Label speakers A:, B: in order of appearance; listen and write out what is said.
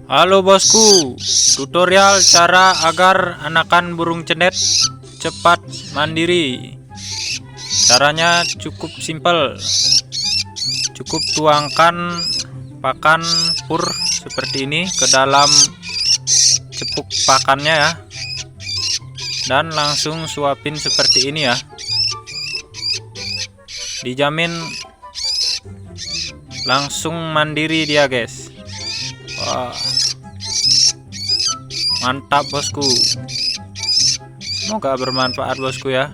A: Halo bosku, tutorial cara agar anakan burung cendet cepat mandiri. Caranya cukup simpel. Cukup tuangkan pakan pur seperti ini ke dalam cepuk pakannya ya. Dan langsung suapin seperti ini ya. Dijamin langsung mandiri dia, guys. Wah, mantap bosku. Semoga bermanfaat bosku ya.